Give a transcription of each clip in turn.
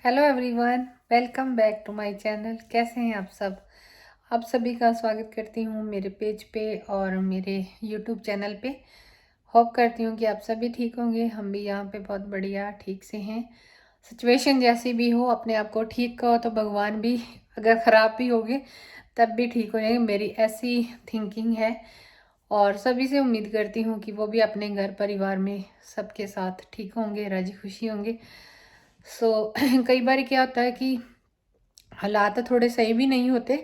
Hello everyone, welcome back to my channel. कैसे हैं आप सब? आप सभी का स्वागत करती हूँ मेरे पेज पे और मेरे यूट्यूब चैनल पे। होप करती हूँ कि आप सभी ठीक होंगे। हम भी यहाँ पे बहुत बढ़िया ठीक से हैं। सिचुएशन जैसी भी हो, अपने आप को ठीक करो तो भगवान भी अगर ख़राब भी होगे तब भी ठीक हो जाएंगे। मेरी ऐसी थिंकिंग है और सभी से उम्मीद करती हूँ कि वो भी अपने घर परिवार में सबके साथ ठीक होंगे, राजी खुशी होंगे। कई बार क्या होता है कि हालात थोड़े सही भी नहीं होते,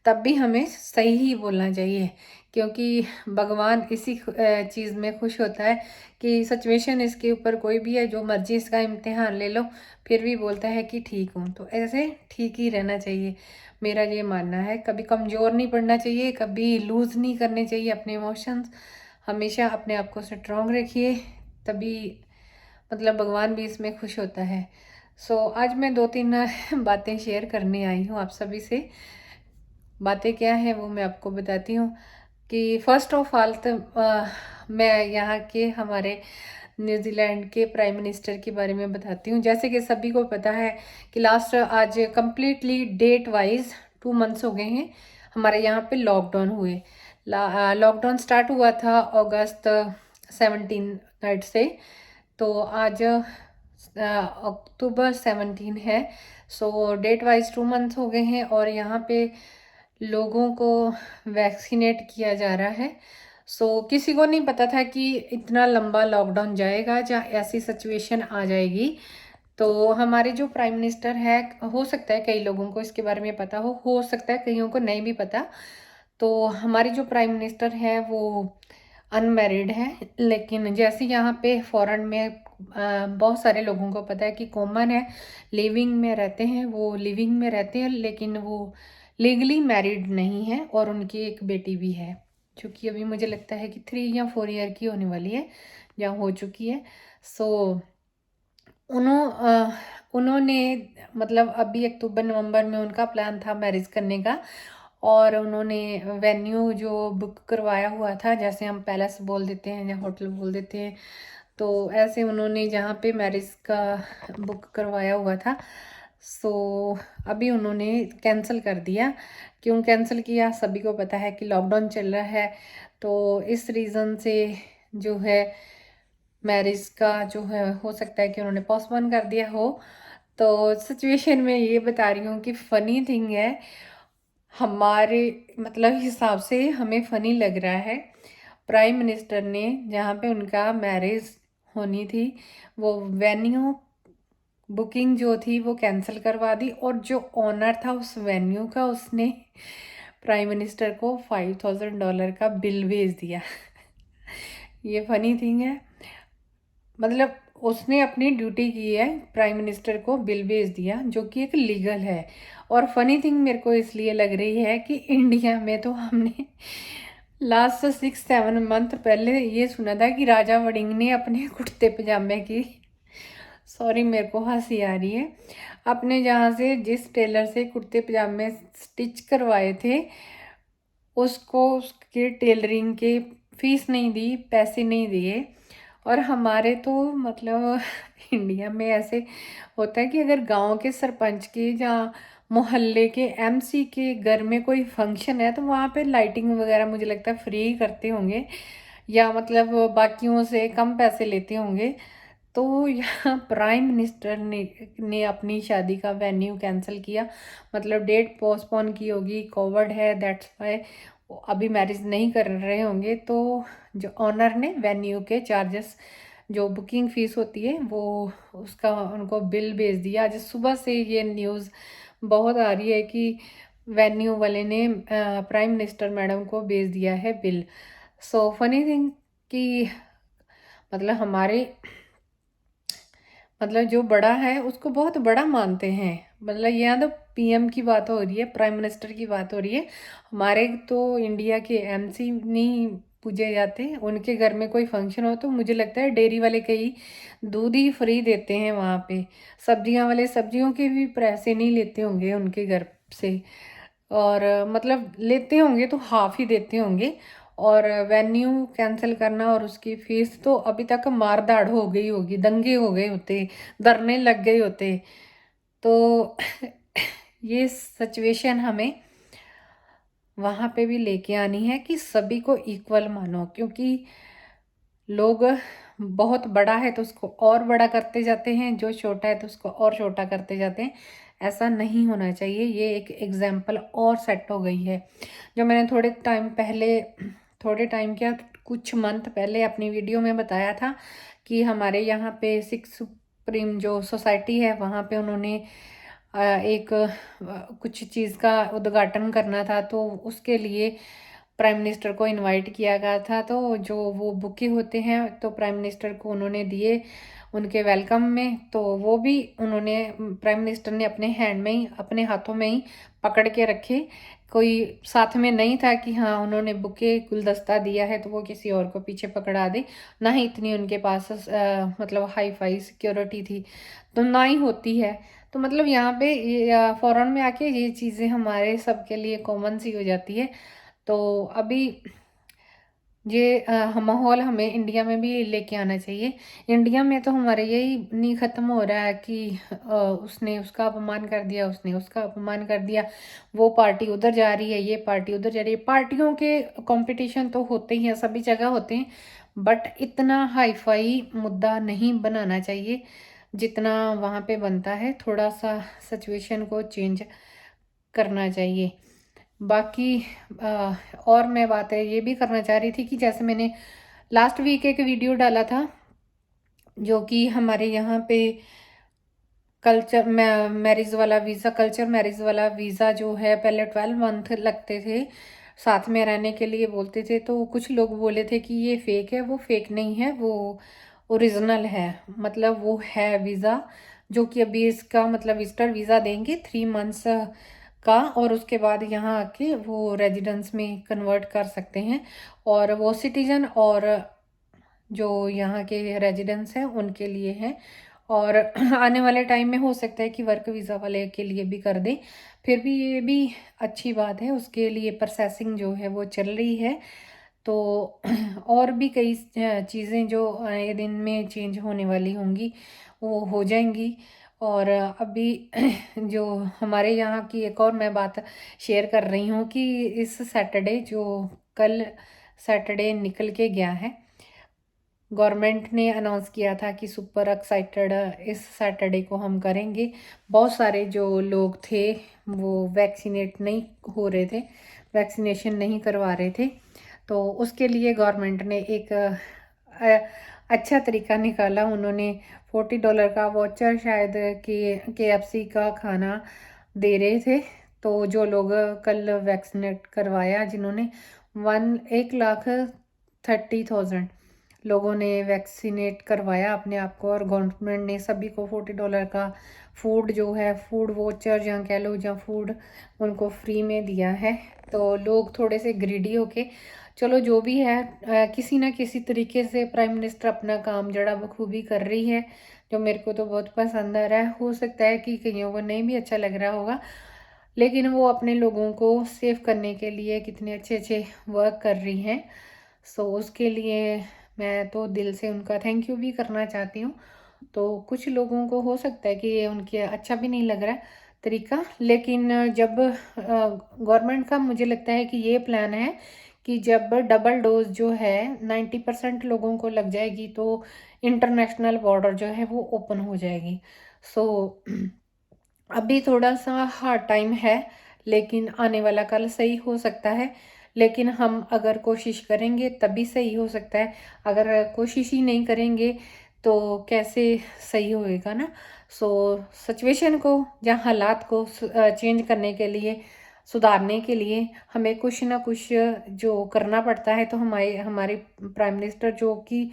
तब भी हमें सही ही बोलना चाहिए, क्योंकि भगवान इसी चीज़ में खुश होता है कि सिचुएशन इसके ऊपर कोई भी है, जो मर्जी इसका इम्तिहान ले लो, फिर भी बोलता है कि ठीक हूँ। तो ऐसे ठीक ही रहना चाहिए, मेरा ये मानना है। कभी कमज़ोर नहीं पड़ना चाहिए, कभी लूज़ नहीं करने चाहिए अपने इमोशंस। हमेशा अपने आप को स्ट्रॉन्ग रखिए, तभी भगवान भी इसमें खुश होता है। आज मैं दो तीन बातें शेयर करने आई हूँ आप सभी से। बातें क्या हैं वो मैं आपको बताती हूँ कि फर्स्ट ऑफ ऑल तो मैं यहाँ के हमारे न्यूजीलैंड के प्राइम मिनिस्टर के बारे में बताती हूँ। जैसे कि सभी को पता है कि लास्ट आज कंप्लीटली डेट वाइज 2 मंथ्स हो गए हैं हमारे यहाँ पे लॉकडाउन हुए। लॉकडाउन स्टार्ट हुआ था अगस्त 17 नाइट से, तो आज अक्टूबर 17 है। डेट वाइज 2 मंथ्स हो गए हैं और यहाँ पे लोगों को वैक्सीनेट किया जा रहा है। किसी को नहीं पता था कि इतना लंबा लॉकडाउन जाएगा, जहाँ ऐसी सिचुएशन आ जाएगी। तो हमारे जो प्राइम मिनिस्टर है, हो सकता है कई लोगों को इसके बारे में पता हो सकता है कईयों को नहीं भी पता। तो हमारी जो प्राइम मिनिस्टर है वो अनमैरिड है, लेकिन जैसे यहाँ पे फॉरेन में बहुत सारे लोगों को पता है कि कॉमन है, लिविंग में रहते हैं, वो लिविंग में रहते हैं, लेकिन वो लीगली मैरिड नहीं है। और उनकी एक बेटी भी है, जो कि अभी मुझे लगता है कि 3 या 4 ईयर की होने वाली है, या हो चुकी है। सो उन्होंने अभी अक्टूबर नवंबर में उनका प्लान था मैरिज करने का, और उन्होंने वेन्यू जो बुक करवाया हुआ था, जैसे हम पैलेस बोल देते हैं या होटल बोल देते हैं, तो ऐसे उन्होंने जहाँ पे मैरिज का बुक करवाया हुआ था, सो अभी उन्होंने कैंसिल कर दिया। क्यों कैंसिल किया? सभी को पता है कि लॉकडाउन चल रहा है, तो इस रीज़न से जो है मैरिज का जो है हो सकता है कि उन्होंने पोस्टपोन कर दिया हो। तो सिचुएशन में ये बता रही हूँ कि फ़नी थिंग है, हमारे हिसाब से हमें फ़नी लग रहा है, प्राइम मिनिस्टर ने जहाँ पे उनका मैरिज होनी थी, वो वेन्यू बुकिंग जो थी वो कैंसिल करवा दी, और जो ओनर था उस वेन्यू का, उसने प्राइम मिनिस्टर को $5,000 का बिल भेज दिया। ये फनी थिंग है, उसने अपनी ड्यूटी की है, प्राइम मिनिस्टर को बिल भेज दिया, जो कि एक लीगल है। और फनी थिंग मेरे को इसलिए लग रही है कि इंडिया में तो हमने लास्ट 6-7 मंथ पहले ये सुना था कि राजा वड़िंग ने अपने कुर्ते पजामे की, सॉरी मेरे को हंसी आ रही है, अपने जहाँ से जिस टेलर से कुर्ते पजामे स्टिच करवाए थे, उसको उसके टेलरिंग के फीस नहीं दी, पैसे नहीं दिए। और हमारे तो इंडिया में ऐसे होता है कि अगर गांव के सरपंच के या मोहल्ले के एमसी के घर में कोई फंक्शन है, तो वहाँ पे लाइटिंग वगैरह मुझे लगता है फ्री करते होंगे, या बाकियों से कम पैसे लेते होंगे। तो यहाँ प्राइम मिनिस्टर ने अपनी शादी का वेन्यू कैंसिल किया, डेट पोस्टपोन की होगी, कोविड है, दैट्स वाई अभी मैरिज नहीं कर रहे होंगे। तो जो ऑनर ने वेन्यू के चार्जेस, जो बुकिंग फीस होती है, वो उसका उनको बिल भेज दिया। आज सुबह से ये न्यूज़ बहुत आ रही है कि वेन्यू वाले ने प्राइम मिनिस्टर मैडम को भेज दिया है बिल। फनी थिंग कि हमारे जो बड़ा है उसको बहुत बड़ा मानते हैं। यहाँ तो पीएम की बात हो रही है, प्राइम मिनिस्टर की बात हो रही है, हमारे तो इंडिया के एमसी नहीं पूजे जाते। उनके घर में कोई फंक्शन हो तो मुझे लगता है डेयरी वाले कई दूध ही फ्री देते हैं वहाँ पे, सब्जियाँ वाले सब्जियों के भी पैसे नहीं लेते होंगे उनके घर से, और लेते होंगे तो हाफ ही देते होंगे। और वेन्यू कैंसिल करना और उसकी फीस, तो अभी तक मार धाड़ हो गई होगी, दंगे हो गए होते, धरने लग गए होते। तो ये सिचुएशन हमें वहाँ पे भी लेके आनी है कि सभी को इक्वल मानो, क्योंकि लोग बहुत बड़ा है तो उसको और बड़ा करते जाते हैं, जो छोटा है तो उसको और छोटा करते जाते हैं। ऐसा नहीं होना चाहिए। ये एक एग्जाम्पल और सेट हो गई है, जो मैंने थोड़े टाइम क्या, कुछ मंथ पहले अपनी वीडियो में बताया था कि हमारे यहाँ पे सिक्स सुप्रीम जो सोसाइटी है वहाँ पे उन्होंने एक कुछ चीज़ का उद्घाटन करना था, तो उसके लिए प्राइम मिनिस्टर को इनवाइट किया गया था। तो जो वो बुके होते हैं तो प्राइम मिनिस्टर को उन्होंने दिए उनके वेलकम में, तो वो भी उन्होंने प्राइम मिनिस्टर ने अपने हैंड में ही, अपने हाथों में ही पकड़ के रखे। कोई साथ में नहीं था कि हाँ उन्होंने बुके गुलदस्ता दिया है तो वो किसी और को पीछे पकड़ा दे, ना ही इतनी उनके पास मतलब हाई फाई सिक्योरिटी थी, तो ना ही होती है। तो मतलब यहाँ पे फॉरेन में आके ये चीज़ें हमारे सबके लिए कॉमन सी हो जाती है। तो अभी ये माहौल हमें इंडिया में भी लेके आना चाहिए। इंडिया में तो हमारे यही नहीं ख़त्म हो रहा है कि उसने उसका अपमान कर दिया, उसने उसका अपमान कर दिया, वो पार्टी उधर जा रही है, ये पार्टी उधर जा रही है। पार्टियों के कंपटीशन तो होते ही हैं, सभी जगह होते हैं, बट इतना हाई फाई मुद्दा नहीं बनाना चाहिए जितना वहाँ पे बनता है। थोड़ा सा सिचुएशन को चेंज करना चाहिए। बाकी और मैं बात है ये भी करना चाह रही थी कि जैसे मैंने लास्ट वीक एक वीडियो डाला था, जो कि हमारे यहाँ पे मैरिज वाला वीज़ा, कल्चर मैरिज वाला वीज़ा जो है, पहले 12 मंथ लगते थे साथ में रहने के लिए बोलते थे। तो कुछ लोग बोले थे कि ये फेक है, वो फेक नहीं है, वो ओरिजिनल है। मतलब वो है वीज़ा, जो कि अभी इसका मतलब विजिटर वीज़ा देंगे 3 मंथ्स का, और उसके बाद यहाँ आके वो रेजिडेंस में कन्वर्ट कर सकते हैं, और वो सिटीजन और जो यहाँ के रेजिडेंट्स हैं उनके लिए हैं। और आने वाले टाइम में हो सकता है कि वर्क वीज़ा वाले के लिए भी कर दें। फिर भी ये भी अच्छी बात है, उसके लिए प्रोसेसिंग जो है वो चल रही है। तो और भी कई चीज़ें जो आए दिन में चेंज होने वाली होंगी वो हो जाएंगी। और अभी जो हमारे यहाँ की एक और मैं बात शेयर कर रही हूँ कि इस सैटरडे, जो कल सैटरडे निकल के गया है, गवर्नमेंट ने अनाउंस किया था कि सुपर एक्साइटेड इस सैटरडे को हम करेंगे। बहुत सारे जो लोग थे वो वैक्सीनेट नहीं हो रहे थे, वैक्सीनेशन नहीं करवा रहे थे, तो उसके लिए गवर्नमेंट ने एक अच्छा तरीका निकाला। उन्होंने $40 का वाउचर शायद KFC का खाना दे रहे थे। तो जो लोग कल वैक्सीनेट करवाया, जिन्होंने 1,30,000 लोगों ने वैक्सीनेट करवाया अपने आप को, और गवर्नमेंट ने सभी को $40 का फूड जो है, फूड वाउचर जहाँ कह लो, जहाँ फूड उनको फ्री में दिया है। तो लोग थोड़े से ग्रीडी होके, चलो जो भी है, किसी ना किसी तरीके से प्राइम मिनिस्टर अपना काम जड़ा बखूबी कर रही है, जो मेरे को तो बहुत पसंद आ रहा है। हो सकता है कि कईयों को नहीं भी अच्छा लग रहा होगा, लेकिन वो अपने लोगों को सेव करने के लिए कितने अच्छे अच्छे वर्क कर रही हैं। सो उसके लिए मैं तो दिल से उनका थैंक यू भी करना चाहती हूँ। तो कुछ लोगों को हो सकता है कि ये उनके अच्छा भी नहीं लग रहा है तरीका, लेकिन जब गवर्नमेंट का मुझे लगता है कि ये प्लान है कि जब डबल डोज जो है 90% लोगों को लग जाएगी तो इंटरनेशनल बॉर्डर जो है वो ओपन हो जाएगी। सो अभी थोड़ा सा हार्ड टाइम है, लेकिन आने वाला कल सही हो सकता है। लेकिन हम अगर कोशिश करेंगे तभी सही हो सकता है, अगर कोशिश ही नहीं करेंगे तो कैसे सही होएगा ना। सो सिचुएशन को या हालात को चेंज करने के लिए, सुधारने के लिए हमें कुछ ना कुछ जो करना पड़ता है। तो हमारे प्राइम मिनिस्टर जो कि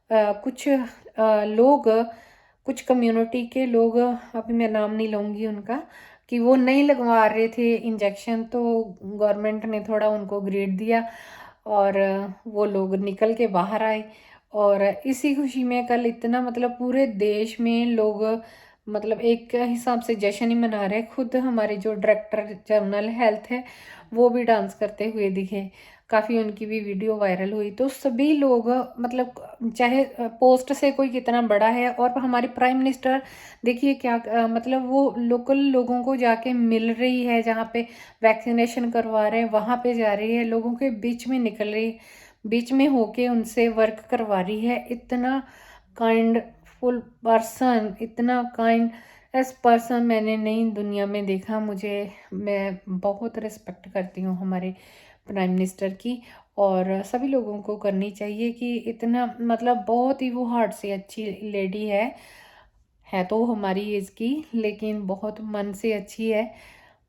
कुछ लोग, कुछ कम्युनिटी के लोग, अभी मैं नाम नहीं लूँगी उनका, कि वो नहीं लगवा रहे थे इंजेक्शन, तो गवर्नमेंट ने थोड़ा उनको ग्रेड दिया और वो लोग निकल के बाहर आए। और इसी खुशी में कल इतना मतलब पूरे देश में लोग मतलब एक हिसाब से जश्न ही मना रहे। खुद हमारे जो डायरेक्टर जनरल हेल्थ है वो भी डांस करते हुए दिखे। काफ़ी उनकी भी वीडियो वायरल हुई। तो सभी लोग मतलब चाहे पोस्ट से कोई कितना बड़ा है, और हमारी प्राइम मिनिस्टर देखिए क्या मतलब वो लोकल लोगों को जाके मिल रही है, जहाँ पे वैक्सीनेशन करवा रहे हैं वहाँ पे जा रही है, लोगों के बीच में निकल रही, बीच में होके उनसे वर्क करवा रही है। इतना काइंडफुल पर्सन, इतना काइंड एस पर्सन मैंने नई दुनिया में देखा। मैं बहुत रिस्पेक्ट करती हूँ हमारे प्राइम मिनिस्टर की, और सभी लोगों को करनी चाहिए कि इतना मतलब बहुत ही वो हार्ट से अच्छी लेडी है तो हमारी एज की, लेकिन बहुत मन से अच्छी है।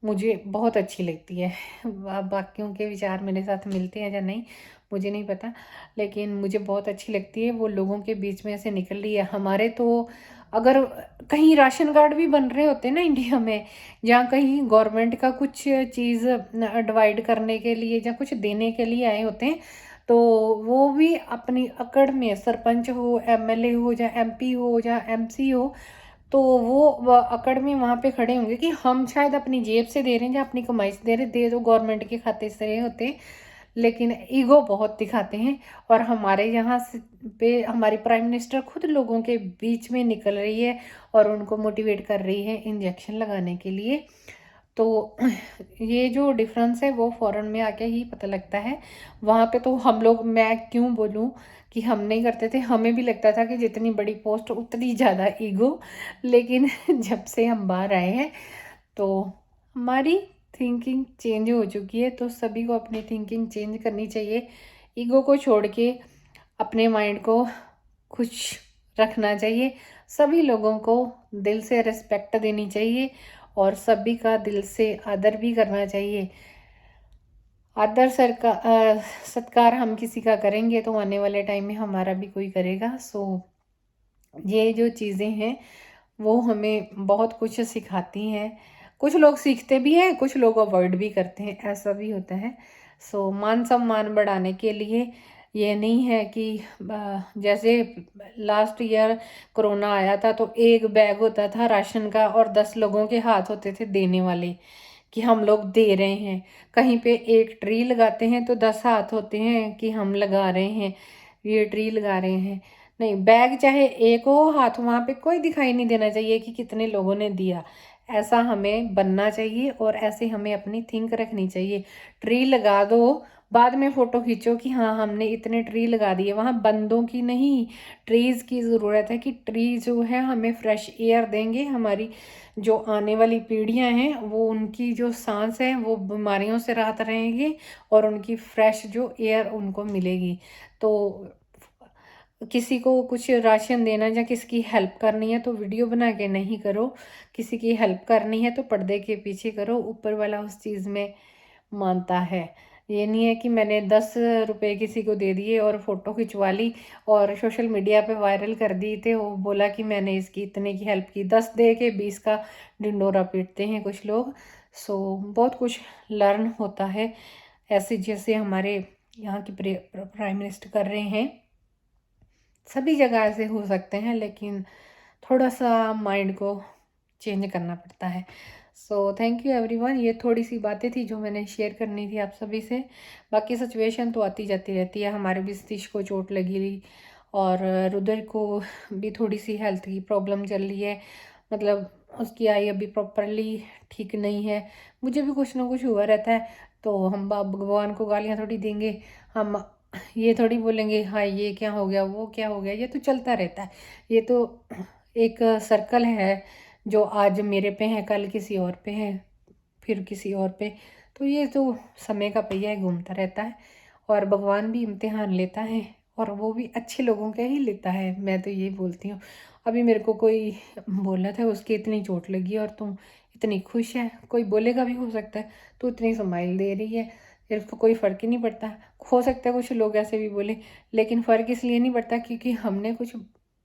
मुझे बहुत अच्छी लगती है। बाकियों के विचार मेरे साथ मिलते हैं या नहीं मुझे नहीं पता, लेकिन मुझे बहुत अच्छी लगती है। वो लोगों के बीच में से निकल रही है। हमारे तो अगर कहीं राशन कार्ड भी बन रहे होते हैं ना इंडिया में, जहाँ कहीं गवर्नमेंट का कुछ चीज़ डिवाइड करने के लिए या कुछ देने के लिए आए होते हैं, तो वो भी अपनी अकड़ में सरपंच हो, एमएलए हो, या एमपी हो, या एमसी हो, तो वो अकड़ में वहाँ पे खड़े होंगे कि हम शायद अपनी जेब से दे रहे हैं या अपनी कमाई से दे रहे हैं, दे दो गवर्नमेंट के खाते से रहे होते हैं, लेकिन ईगो बहुत दिखाते हैं। और हमारे यहाँ से पे हमारी प्राइम मिनिस्टर खुद लोगों के बीच में निकल रही है और उनको मोटिवेट कर रही है इंजेक्शन लगाने के लिए। तो ये जो डिफरेंस है वो फॉरेन में आके ही पता लगता है। वहाँ पे तो हम लोग, मैं क्यों बोलूँ कि हम नहीं करते थे, हमें भी लगता था कि जितनी बड़ी पोस्ट उतनी ज़्यादा ईगो, लेकिन जब से हम बाहर आए हैं तो हमारी थिंकिंग चेंज हो चुकी है। तो सभी को अपनी थिंकिंग चेंज करनी चाहिए, ईगो को छोड़ के अपने माइंड को खुश रखना चाहिए, सभी लोगों को दिल से रिस्पेक्ट देनी चाहिए और सभी का दिल से आदर भी करना चाहिए। आदर सत्कार हम किसी का करेंगे तो आने वाले टाइम में हमारा भी कोई करेगा। सो ये जो चीज़ें हैं वो हमें बहुत कुछ सिखाती हैं। कुछ लोग सीखते भी हैं, कुछ लोग अवॉइड भी करते हैं, ऐसा भी होता है। सो मान सम्मान बढ़ाने के लिए ये नहीं है कि जैसे लास्ट ईयर कोरोना आया था तो एक बैग होता था राशन का और 10 लोगों के हाथ होते थे देने वाले, कि हम लोग दे रहे हैं। कहीं पे एक ट्री लगाते हैं तो 10 हाथ होते हैं कि हम लगा रहे हैं, ये ट्री लगा रहे हैं। नहीं, बैग चाहे एक हो, हाथ वहाँ पे कोई दिखाई नहीं देना चाहिए कि कितने लोगों ने दिया। ऐसा हमें बनना चाहिए और ऐसे हमें अपनी थिंक रखनी चाहिए। ट्री लगा दो, बाद में फ़ोटो खींचो कि हाँ हमने इतने ट्री लगा दिए। वहाँ बंदों की नहीं, ट्रीज़ की ज़रूरत है कि ट्री जो है हमें फ्रेश एयर देंगे। हमारी जो आने वाली पीढ़ियाँ हैं वो, उनकी जो सांस है वो बीमारियों से राहत रहेंगी और उनकी फ्रेश जो एयर उनको मिलेगी। तो किसी को कुछ राशन देना या किसी की हेल्प करनी है तो वीडियो बना के नहीं करो। किसी की हेल्प करनी है तो पर्दे के पीछे करो, ऊपर वाला उस चीज़ में मानता है। ये नहीं है कि मैंने 10 रुपए किसी को दे दिए और फ़ोटो खिंचवा ली और सोशल मीडिया पे वायरल कर दी, थे वो बोला कि मैंने इसकी इतने की हेल्प की। 10 दे के 20 का ढिंडोरा पीटते हैं कुछ लोग। सो बहुत कुछ लर्न होता है ऐसे, जैसे हमारे यहाँ के प्राइम मिनिस्टर कर रहे हैं। सभी जगह ऐसे हो सकते हैं, लेकिन थोड़ा सा माइंड को चेंज करना पड़ता है। So thank you everyone. ये थोड़ी सी बातें थी जो मैंने शेयर करनी थी आप सभी से। बाकी सिचुएशन तो आती जाती रहती है। हमारे भी सतीश को चोट लगी और रुद्र को भी थोड़ी सी हेल्थ की प्रॉब्लम चल रही है, मतलब उसकी आई अभी प्रॉपरली ठीक नहीं है। मुझे भी कुछ ना कुछ हुआ रहता है, तो हम भगवान को गालियाँ थोड़ी देंगे। हम ये थोड़ी बोलेंगे हाँ ये क्या हो गया, वो क्या हो गया। ये तो चलता रहता है। ये तो एक सर्कल है जो आज मेरे पे है, कल किसी और पे है, फिर किसी और पे। तो ये तो समय का पहिया है, घूमता रहता है। और भगवान भी इम्तिहान लेता है और वो भी अच्छे लोगों के ही लेता है, मैं तो ये बोलती हूँ। अभी मेरे को कोई बोला था उसकी इतनी चोट लगी और तुम इतनी खुश है, कोई बोलेगा भी हो सकता है तू इतनी स्माइल दे रही है, सिर्फ कोई फ़र्क ही नहीं पड़ता। हो सकता है कुछ लोग ऐसे भी बोले, लेकिन फ़र्क इसलिए नहीं पड़ता क्योंकि हमने कुछ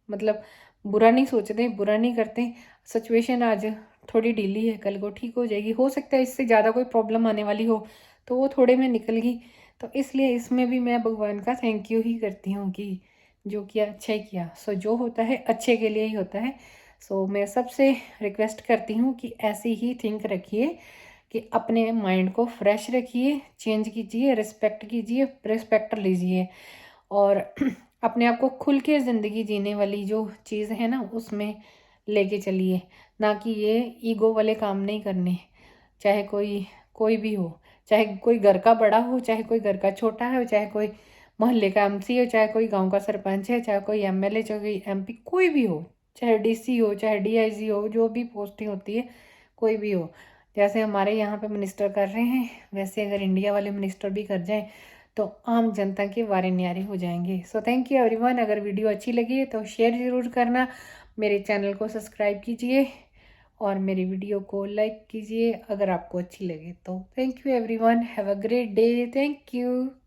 मतलब बुरा नहीं सोचते, बुरा नहीं करते। सिचुएशन आज थोड़ी ढीली है, कल को ठीक हो जाएगी। हो सकता है इससे ज़्यादा कोई प्रॉब्लम आने वाली हो तो वो थोड़े में निकल गई। तो इसलिए इसमें भी मैं भगवान का थैंक यू ही करती हूँ कि जो किया अच्छा ही किया। सो जो होता है अच्छे के लिए ही होता है। सो मैं सबसे रिक्वेस्ट करती हूँ कि ऐसी ही थिंक रखिए कि अपने माइंड को फ्रेश रखिए, चेंज कीजिए, रिस्पेक्ट कीजिए, रिस्पेक्ट लीजिए और अपने आप को खुल के ज़िंदगी जीने वाली जो चीज़ है ना उसमें लेके चलिए, ना कि ये ईगो वाले काम नहीं करने। चाहे कोई कोई भी हो, चाहे कोई घर का बड़ा हो, चाहे कोई घर का छोटा है, चाहे कोई मोहल्ले का एमसी हो, चाहे कोई गांव का सरपंच है, चाहे कोई एमएलए, चाहे कोई एमपी, कोई भी हो, चाहे डीसी हो, चाहे डीआईजी हो, जो भी पोस्टिंग होती है, कोई भी हो। जैसे हमारे यहाँ पे मिनिस्टर कर रहे हैं, वैसे अगर इंडिया वाले मिनिस्टर भी कर जाएं तो आम जनता के वारे न्यारे हो जाएंगे। So thank you everyone. अगर वीडियो अच्छी लगी तो शेयर ज़रूर करना, मेरे चैनल को सब्सक्राइब कीजिए और मेरी वीडियो को लाइक कीजिए अगर आपको अच्छी लगे तो। Thank you everyone, have a great day, thank you.